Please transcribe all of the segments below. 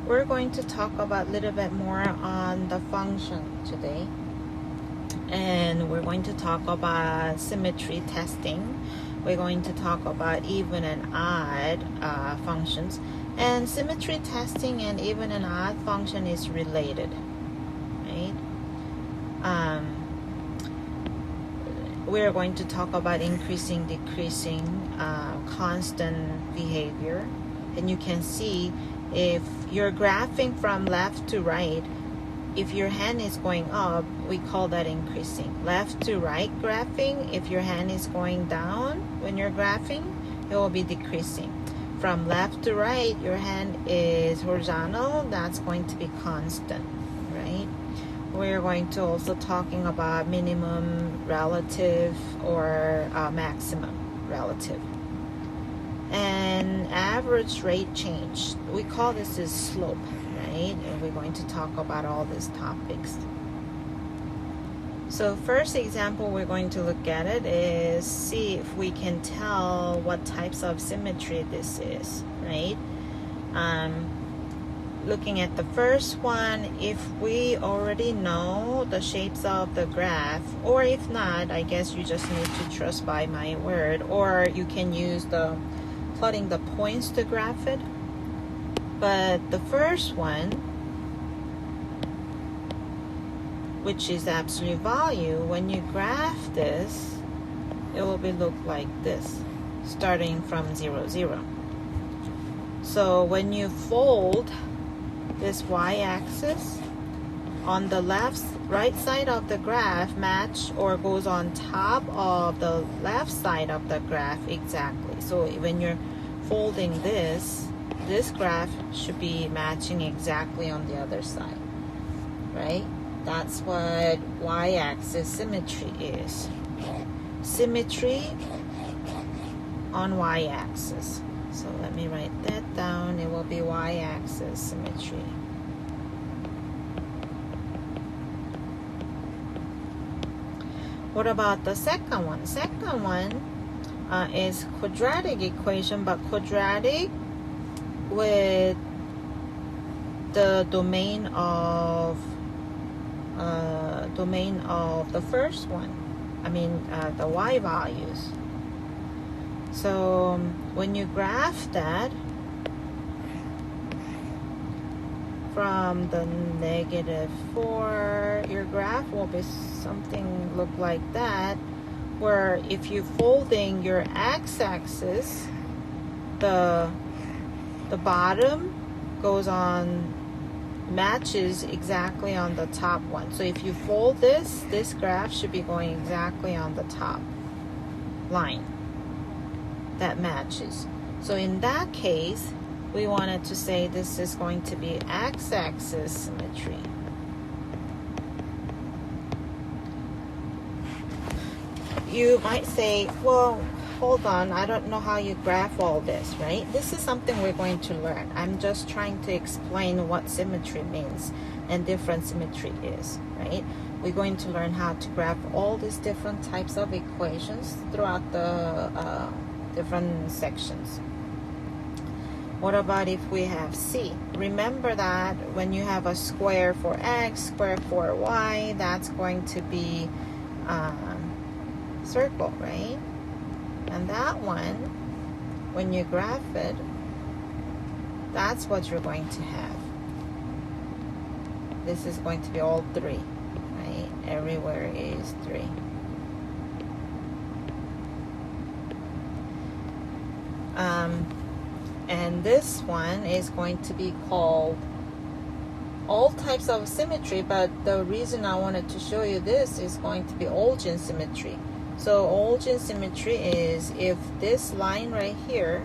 We're going to talk about a little bit more on the function today. And we're going to talk about symmetry testing. We're going to talk about even and odd functions. And symmetry testing and even and odd function is related, right? We're going to talk about increasing, decreasing, constant behavior. And you can see if you're graphing from left to right, if your hand is going up, we call that increasing. Left to right graphing, if your hand is going down when you're graphing, it will be decreasing. From left to right, your hand is horizontal, that's going to be constant, right? We're going to also talking about minimum relative or maximum relative. And average rate change, we call this is slope, right? And we're going to talk about all these topics. So first example we're going to look at it is see if we can tell what types of symmetry this is, right? Looking at the first one, if we already know the shapes of the graph, or if not, I guess you just need to trust by my word, or you can use the plotting the points to graph it. But the first one, which is absolute value, when you graph this, it will be look like this, starting from 0, 0. So when you fold this y-axis on the right side of the graph match or goes on top of the left side of the graph exactly. So when you're folding this graph should be matching exactly on the other side, right? That's what y-axis symmetry is. Symmetry on y-axis. So let me write that down. It will be y-axis symmetry. What about the second one? Second one is quadratic equation, but quadratic with the domain of the first one. I mean the y values. So when you graph that from the -4, your graph will be something look like that, where if you're folding your x-axis, the bottom goes on, matches exactly on the top one. So if you fold this graph should be going exactly on the top line that matches. So in that case, we wanted to say this is going to be x-axis symmetry. You might say, well, hold on, I don't know how you graph all this, right? This is something we're going to learn. I'm just trying to explain what symmetry means and different symmetry is, right? We're going to learn how to graph all these different types of equations throughout the different sections. What about if we have C? Remember that when you have a square for x, square for y, that's going to be circle, right? And that one, when you graph it, that's what you're going to have. This is going to be all 3, right? Everywhere is 3. And this one is going to be called all types of symmetry, but the reason I wanted to show you this is going to be origin symmetry. So origin symmetry is if this line right here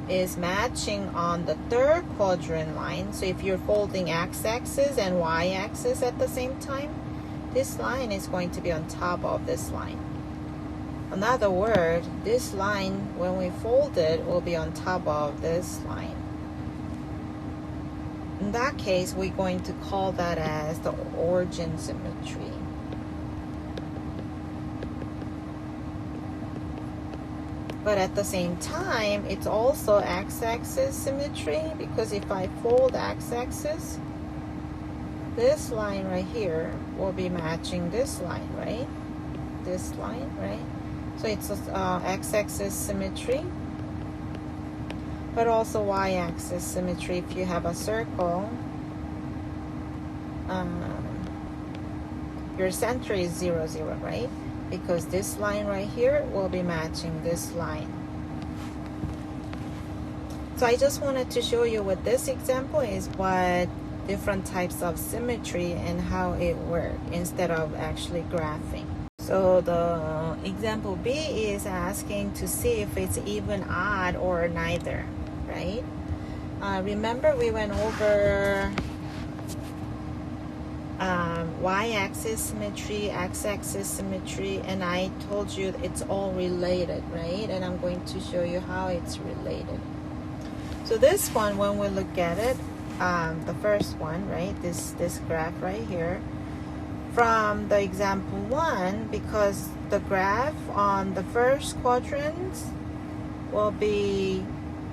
is matching on the third quadrant line. So if you're folding x-axis and y-axis at the same time, this line is going to be on top of this line. In other words, this line, when we fold it, will be on top of this line. In that case, we're going to call that as the origin symmetry. But at the same time, it's also x-axis symmetry, because if I fold x-axis, this line right here will be matching this line, right? This line, right? So it's x-axis symmetry, but also y-axis symmetry. If you have a circle, your center is 0, 0, right? Because this line right here will be matching this line. So I just wanted to show you with this example is what different types of symmetry and how it works instead of actually graphing. So the example B is asking to see if it's even, odd, or neither, right? Remember we went over y-axis symmetry, x-axis symmetry, and I told you it's all related, right? And I'm going to show you how it's related. So this one, when we look at it, the first one, right, this graph right here, from the example 1, because the graph on the first quadrant will be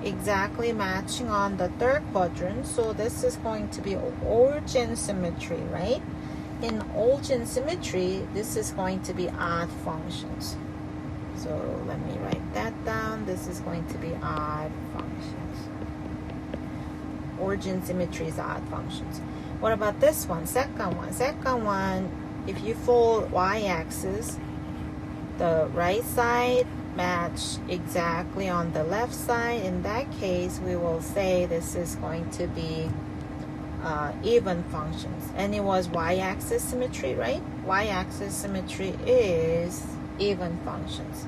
exactly matching on the third quadrant, so this is going to be origin symmetry, right? In origin symmetry, this is going to be odd functions. So let me write that down. This is going to be odd functions. Origin symmetry is odd functions. What about this one? Second one, if you fold y-axis, the right side match exactly on the left side. In that case, we will say this is going to be even functions. And it was y-axis symmetry, right? Y-axis symmetry is even functions.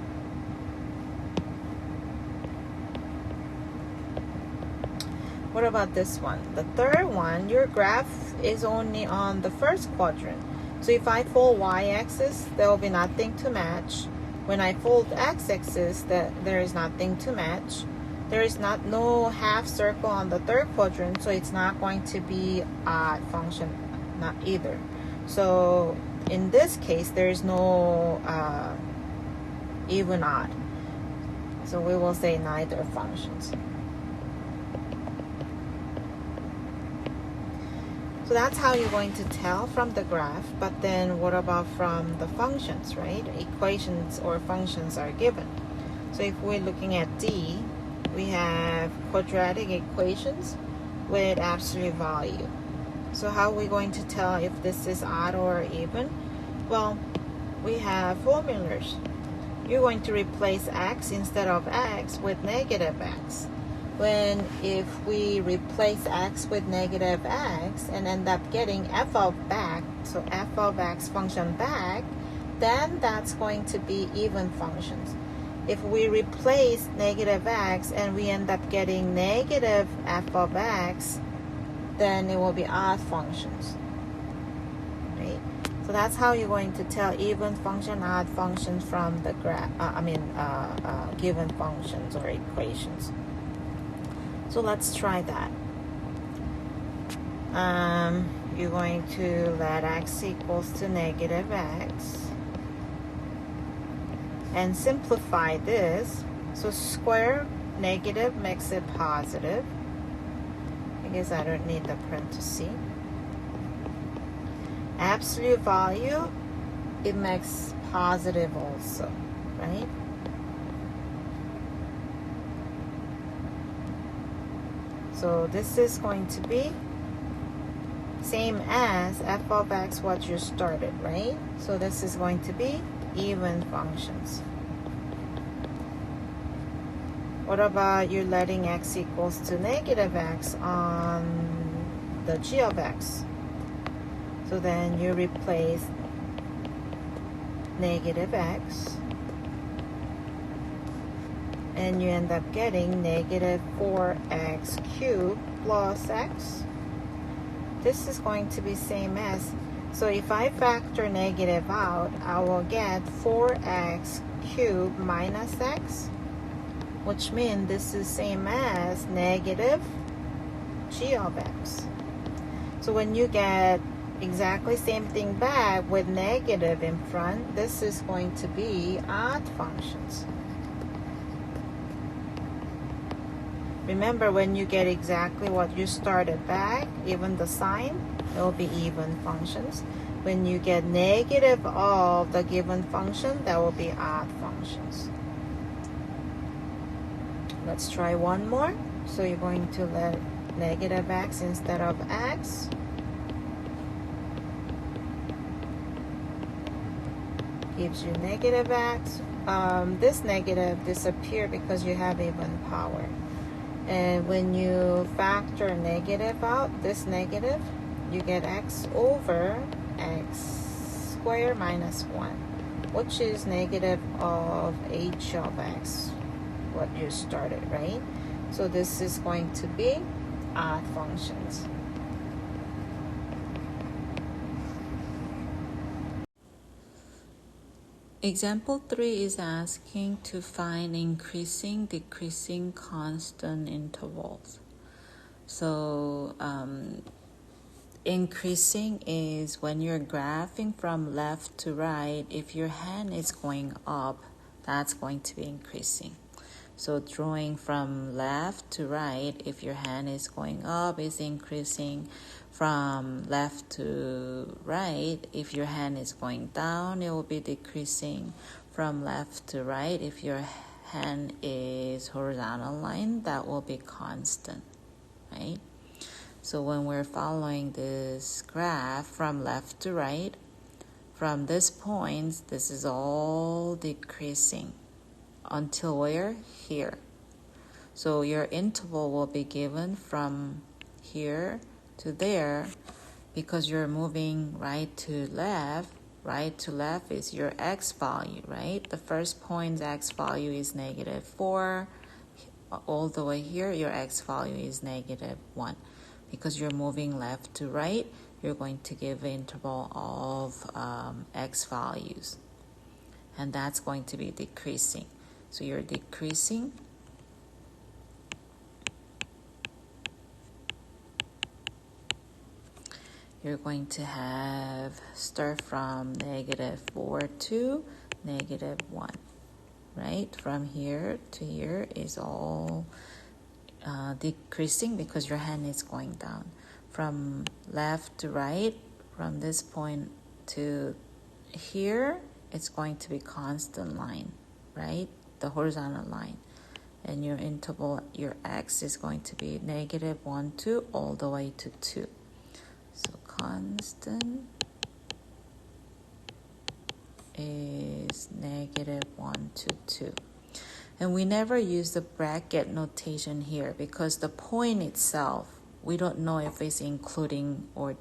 What about this one? The third one, your graph is only on the first quadrant. So if I fold y-axis, there will be nothing to match. When I fold x-axis, there is nothing to match. There is no half circle on the third quadrant, so it's not going to be odd function, not either. So in this case, there is no even odd. So we will say neither functions. So that's how you're going to tell from the graph. But then what about from the functions, right? Equations or functions are given. So if we're looking at D, we have quadratic equations with absolute value. So how are we going to tell if this is odd or even? Well, we have formulas. You're going to replace x instead of x with negative x. If we replace x with negative x and end up getting f of back, so f of x function back, then that's going to be even functions. If we replace negative x and we end up getting negative f of x, then it will be odd functions, right? So that's how you're going to tell even function, odd functions from the graph. Given functions or equations. So let's try that. You're going to let x equals to negative x and simplify this. So square negative makes it positive. I guess I don't need the parenthesis. Absolute value, it makes positive also, right? So this is going to be same as f of x what you started, right? So this is going to be even functions. What about you letting x equals to negative x on the g of x? So then you replace negative x and you end up getting negative 4x cubed plus x. This is going to be same as, so if I factor negative out, I will get 4x cubed minus x, which means this is same as negative g of x. So when you get exactly same thing back with negative in front, this is going to be odd functions. Remember, when you get exactly what you started back, even the sign, it will be even functions. When you get negative of the given function, that will be odd functions. Let's try one more. So you're going to let negative x instead of x. Gives you negative x. This negative disappear because you have even power. And when you factor negative out, this negative, you get x over x squared minus 1, which is negative of h of x, what you started, right? So this is going to be odd functions. Example 3 is asking to find increasing, decreasing constant intervals. So increasing is when you're graphing from left to right. If your hand is going up, that's going to be increasing. So drawing from left to right, if your hand is going up, is increasing. From left to right, if your hand is going down, it will be decreasing. From left to right, if your hand is horizontal line, that will be constant, right? So when we're following this graph from left to right, from this point, this is all decreasing until where? Here. So your interval will be given from here to there because you're moving right to left. Right to left is your x value, right? The first point's x value is negative 4. All the way here, your x value is negative 1. Because you're moving left to right, you're going to give an interval of x values. And that's going to be decreasing. So you're decreasing. You're going to have start from negative 4 to negative 1, right? From here to here is all decreasing because your hand is going down. From left to right, from this point to here, it's going to be constant line, right? The horizontal line. And your interval, your x is going to be negative 1, 2, all the way to 2. So constant is negative 1 to 2. And we never use the bracket notation here because the point itself, we don't know if it's including or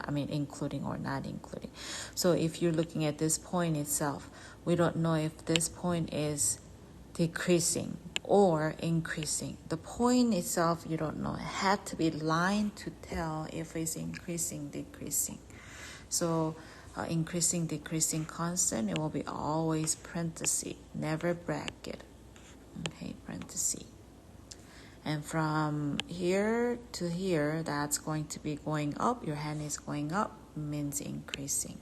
including or not including. So if you're looking at this point itself, we don't know if this point is decreasing or increasing. The point itself, you don't know. It had to be line to tell if it's increasing, decreasing. So increasing, decreasing constant, it will be always parenthesis, never bracket. Okay, parenthesis. And from here to here, that's going to be going up. Your hand is going up, means increasing.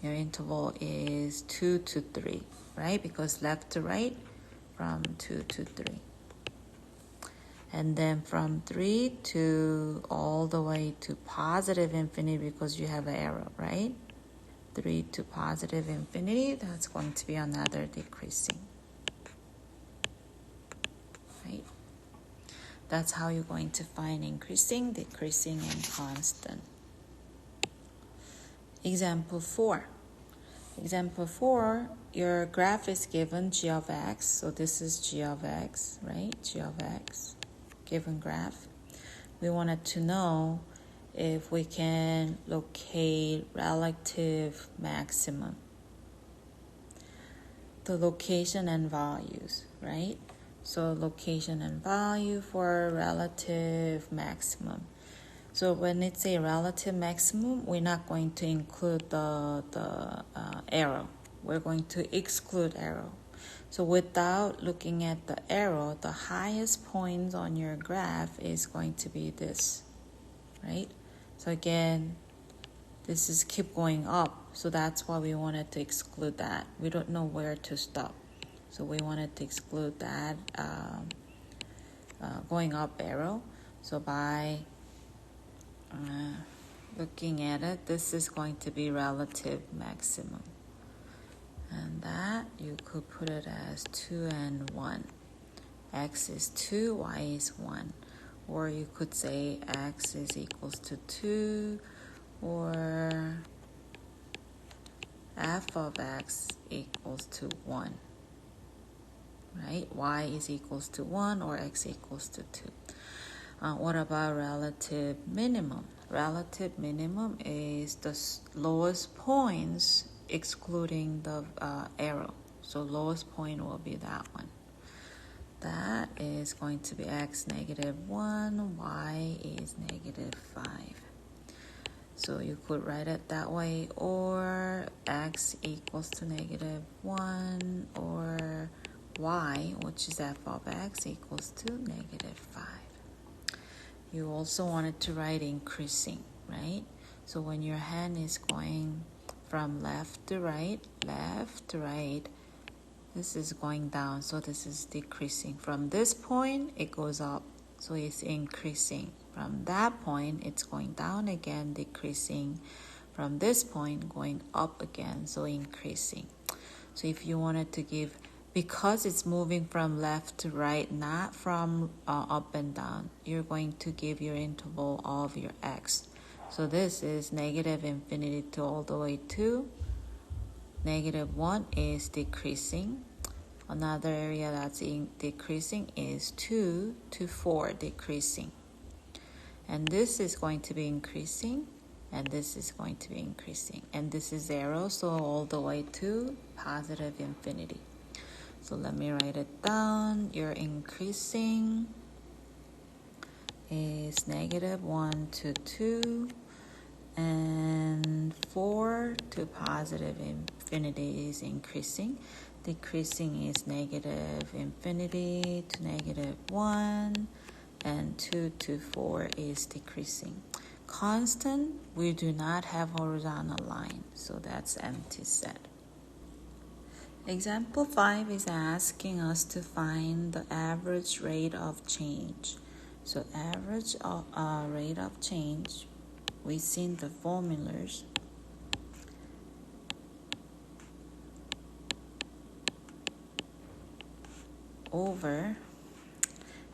Your interval is 2 to 3, right? Because left to right, from 2 to 3. And then from 3 to all the way to positive infinity because you have an arrow, right? 3 to positive infinity, that's going to be another decreasing. Right? That's how you're going to find increasing, decreasing, and constant. Example 4. Example 4, your graph is given g of x. So this is g of x, right? G of x, given graph. We wanted to know if we can locate relative maximum. The location and values, right? So location and value for relative maximum. So when it's a relative maximum, we're not going to include the arrow. We're going to exclude arrow. So without looking at the arrow, the highest point on your graph is going to be this, right? So again, this is keep going up. So that's why we wanted to exclude that. We don't know where to stop. So we wanted to exclude that going up arrow. So by looking at it, this is going to be relative maximum. And that you could put it as 2 and 1. X is 2, y is 1. Or you could say x is equals to 2, or f of x equals to 1. Right? Y is equals to 1 or x equals to 2. What about relative minimum? Relative minimum is the lowest points excluding the arrow. So lowest point will be that one. That is going to be x negative 1, y is negative 5. So you could write it that way, or x equals to negative 1, or y, which is f of x, equals to negative 5. You also wanted to write increasing, right? So when your hand is going from left to right, this is going down, so this is decreasing. From this point, it goes up, so it's increasing. From that point, it's going down again, decreasing. From this point, going up again, so increasing. So if you wanted to give, because it's moving from left to right, not from up and down, you're going to give your interval of your x. So this is negative infinity to all the way to negative 1 is decreasing. Another area that's decreasing is 2 to 4 decreasing. And this is going to be increasing, and this is going to be increasing. And this is 0, so all the way to positive infinity. So let me write it down. Your increasing is negative 1 to 2, and 4 to positive infinity is increasing. Decreasing is negative infinity to negative 1, and 2 to 4 is decreasing. Constant, we do not have horizontal line, so that's empty set. Example 5 is asking us to find the average rate of change. So average rate of change, we've seen the formulas. Over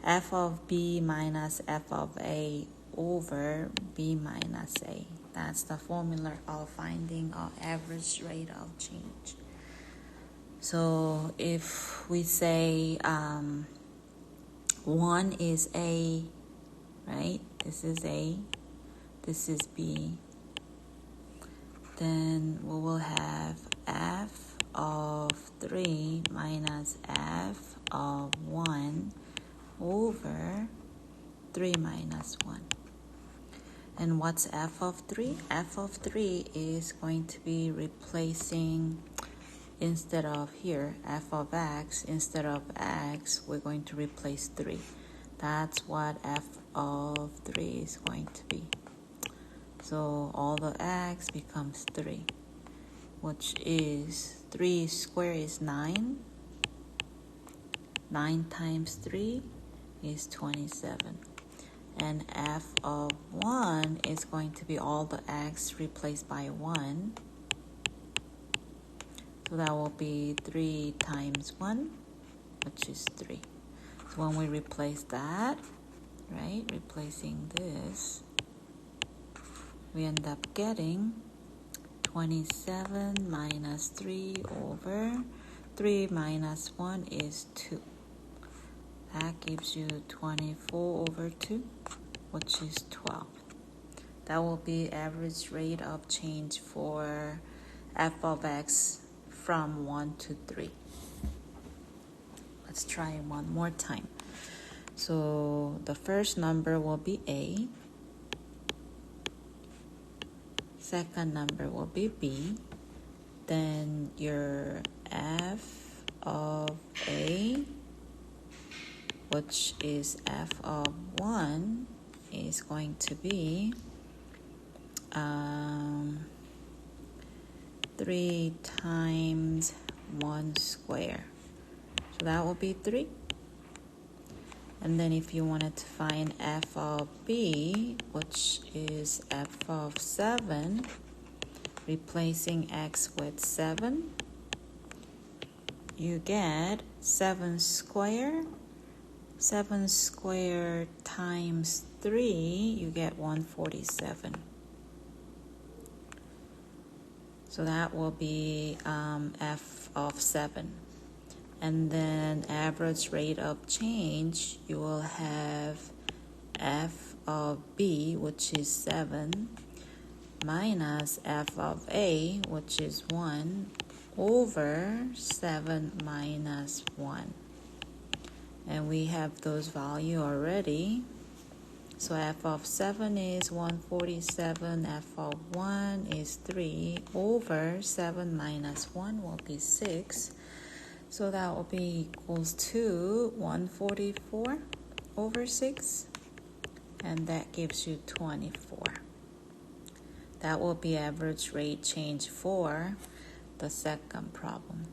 f of b minus f of a over b minus a. That's the formula of finding our average rate of change. So if we say 1 is A, right? This is A, this is B. Then we will have f of 3 minus f of 1 over 3 minus 1. And what's f of 3? F of 3 is going to be replacing, instead of here, f of x, instead of x, we're going to replace 3. That's what f of 3 is going to be. So all the x becomes 3, which is 3 squared is 9. 9 times 3 is 27. And f of 1 is going to be all the x replaced by 1. So that will be 3 times 1, which is 3. So when we replace that, right, replacing this, we end up getting 27 minus 3 over 3 minus 1 is 2. That gives you 24 over 2, which is 12. That will be average rate of change for f of x from 1 to 3. Let's try one more time. So the first number will be A. Second number will be B. Then your f of A, which is f of 1, is going to be 3 times 1 square. So that will be 3. And then if you wanted to find f of b, which is f of 7, replacing x with 7, you get 7 squared. 7 squared times 3, you get 147. So that will be f of 7. And then average rate of change, you will have f of b, which is 7, minus f of a, which is 1, over 7 minus 1. And we have those values already. So f of 7 is 147, f of 1 is 3, over 7 minus 1 will be 6. So that will be equals to 144 over 6, and that gives you 24. That will be average rate change for the second problem.